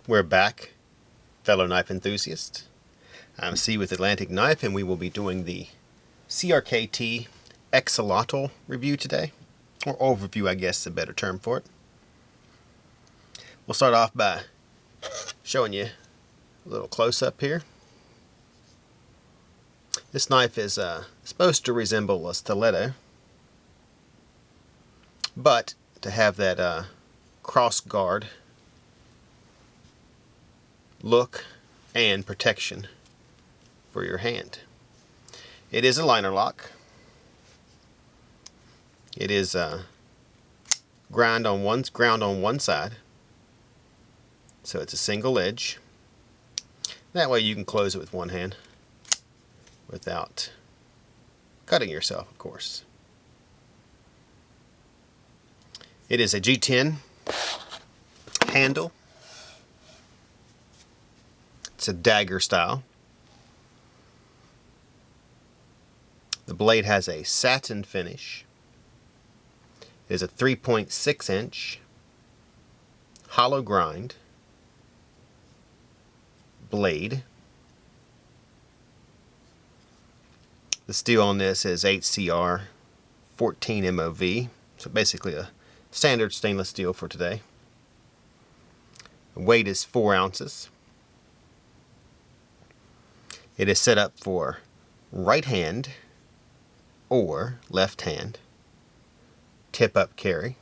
We're back, fellow knife enthusiasts. I'm C with Atlantic Knife, and we will be doing the CRKT Xolotl review today. Or overview, I guess is a better term for it. We'll start off by showing you a little close-up here. This knife is supposed to resemble a stiletto, but to have that cross guard look and protection for your hand. It is a liner lock. It is ground on one side, so it's a single edge. That way you can close it with one hand without cutting yourself, of course. It is a G10 handle. It's a dagger style. The blade has a satin finish. It is a 3.6 inch hollow grind blade. The steel on this is 8CR 14 MOV, so basically a standard stainless steel for today. The weight is 4 ounces. It is set up for right hand or left hand tip up carry.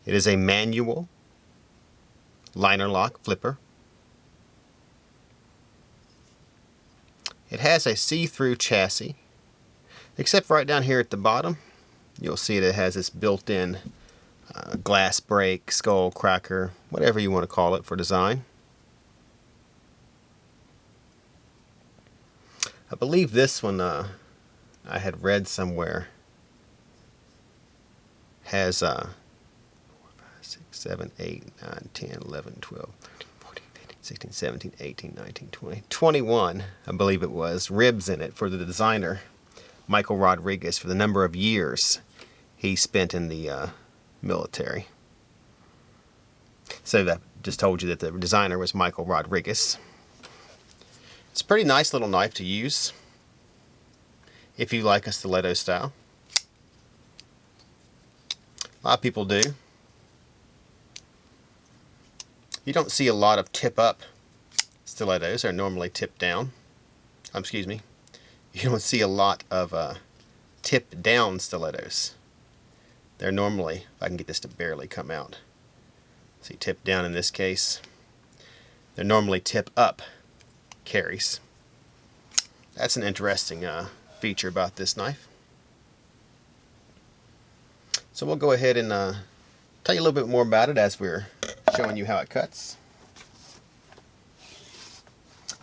It is a manual liner lock flipper. It has a see-through chassis, except right down here at the bottom. You'll see that it has this built-in glass break, skull cracker, whatever you want to call it for design. I believe this one, I had read somewhere, has 4, 5, 6, 7, 8, 9, 10, 11, 12, 13, 14, 15, 16, 17, 18, 19, 20, 21, I believe it was, ribs in it for the designer, Michael Rodriguez, for the number of years he spent in the military. So that just told you that the designer was Michael Rodriguez. It's a pretty nice little knife to use if you like a stiletto style. A lot of people do. You don't see a lot of tip up stilettos. They're normally tip down. Excuse me. You don't see a lot of tip down stilettos. They're normally, if I can get this to barely come out. See, tip down in this case. They're normally tip up carries. That's an interesting feature about this knife. So we'll go ahead and tell you a little bit more about it as we're showing you how it cuts.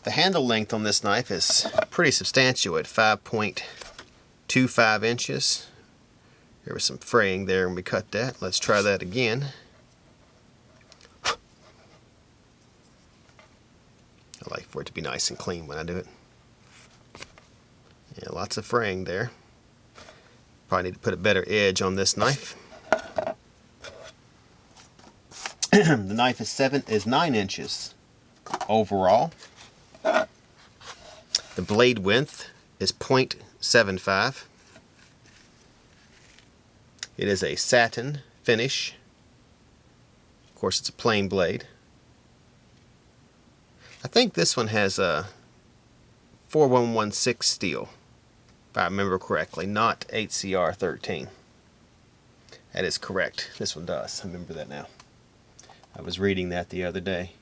The handle length on this knife is pretty substantial at 5.25 inches. There was some fraying there when we cut that. Let's try that again. I like for it to be nice and clean when I do it. Yeah, lots of fraying there. Probably need to put a better edge on this knife. The knife is 9 inches overall. The blade width is 0.75. It is a satin finish. Of course, it's a plain blade. I think this one has a 4116 steel, if I remember correctly, not 8CR 13. That is correct. This one does. I remember that now. I was reading that the other day.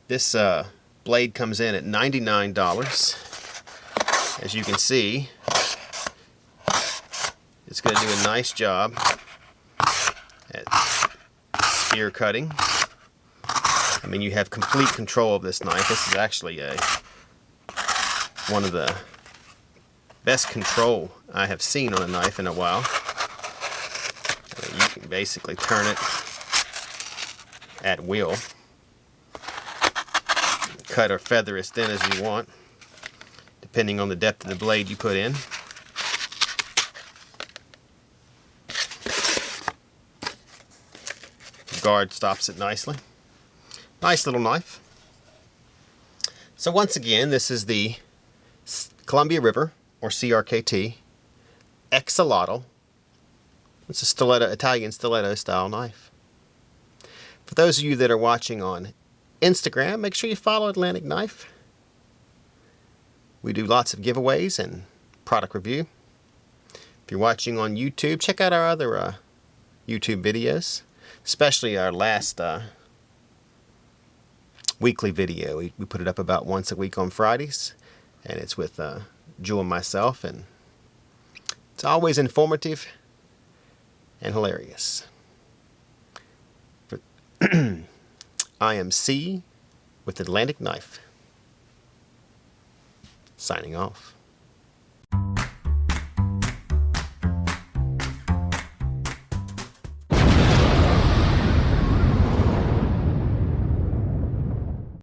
This blade comes in at $99. As you can see, it's going to do a nice job at spear cutting. I mean, you have complete control of this knife. This is actually one of the best control I have seen on a knife in a while. You can basically turn it at will. Cut or feather as thin as you want, depending on the depth of the blade you put in. guard stops it nicely. Nice little knife. So once again, this is the Columbia River, or CRKT Xolotl. It's a stiletto, Italian stiletto style knife. For those of you that are watching on Instagram, make sure you follow Atlantic Knife. We do lots of giveaways and product review. If you're watching on YouTube, check out our other YouTube videos, especially our last weekly video. We put it up about once a week on Fridays, and it's with Jewel and myself, and it's always informative and hilarious. I am C with Atlantic Knife, signing off.